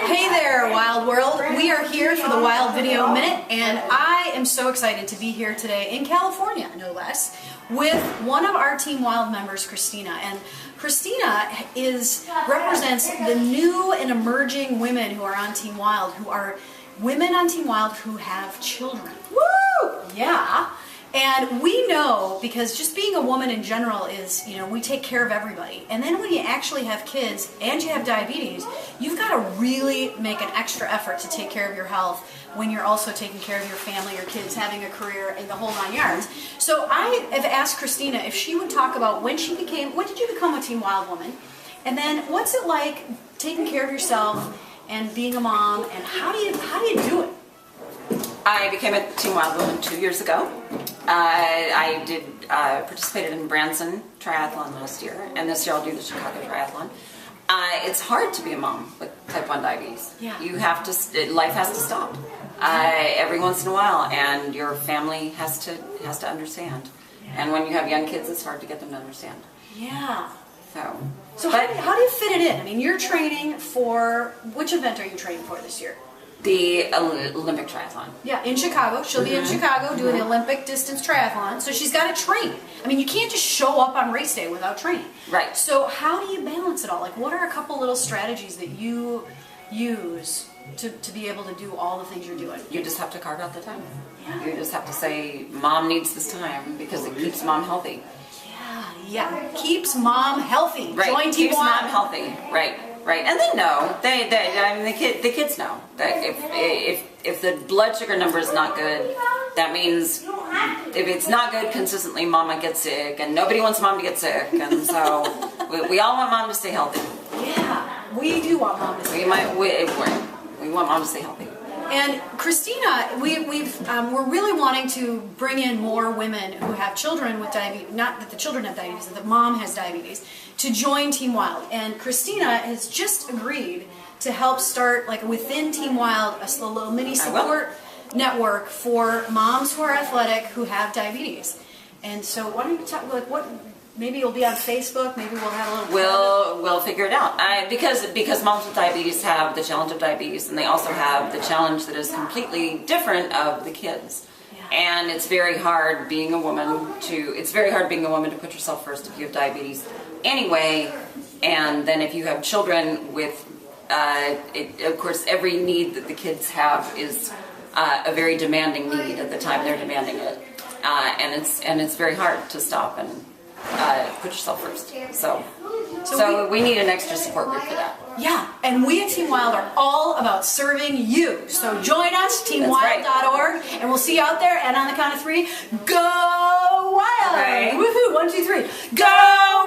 Hey there, Wild World. We are here for the Wild Video Minute, and I am so excited to be here today in California, no less, with one of our Team Wild members, Christina. And Christina represents the new and emerging women who are on Team Wild, who are women on Team Wild who have children. Woo! Yeah. And we know, because just being a woman in general is, we take care of everybody. And then when you actually have kids and you have diabetes, you've got to really make an extra effort to take care of your health when you're also taking care of your family, your kids, having a career, and the whole 9 yards. So I have asked Christina if she would talk about when did you become a Team Wild woman? And then what's it like taking care of yourself and being a mom, and how do you do it? I became a Team Wild woman 2 years ago. I participated in Branson Triathlon last year, and this year I'll do the Chicago Triathlon. It's hard to be a mom with type 1 diabetes. Yeah. You have to, life has to stop every once in a while, and your family has to understand. Yeah. And when you have young kids, it's hard to get them to understand. Yeah. So how do you fit it in? I mean, you're training for, which event are you training for this year? The Olympic triathlon. Yeah, in Chicago. She'll be in Chicago doing the Olympic distance triathlon. So she's got to train. I mean, you can't just show up on race day without training. Right. So how do you balance it all? Like, what are a couple little strategies that you use to be able to do all the things you're doing? You just have to carve out the time. Yeah. You just have to say, Mom needs this time because it keeps Mom healthy. Yeah. Keeps Mom healthy. Right. Join Team Keeps Wild. Mom healthy. Right. Right, and they know. The kids know that if the blood sugar number is not good, that means if it's not good consistently, Mama gets sick, and nobody wants Mom to get sick, and so we all want Mom to stay healthy. Yeah, we do want Mom to stay healthy. We want Mom to stay healthy. And Christina, we're really wanting to bring in more women who have children with diabetes, not that the children have diabetes, that the mom has diabetes, to join Team Wild. And Christina has just agreed to help start, like within Team Wild, a little mini support network for moms who are athletic who have diabetes. And so why don't you talk, like, maybe you'll be on Facebook, maybe we'll have a little... We'll figure it out. Because moms with diabetes have the challenge of diabetes, and they also have the challenge that is completely different of the kids. Yeah. And it's very hard being a woman to put yourself first if you have diabetes anyway. And then if you have children with, of course, every need that the kids have is a very demanding need at the time they're demanding it. And it's very hard to stop and put yourself first. So we need an extra support group for that. Yeah, and we at Team Wild are all about serving you. So join us, teamwild.org, and we'll see you out there. And on the count of 3, go Wild! Okay. Woohoo! 1, 2, 3, go!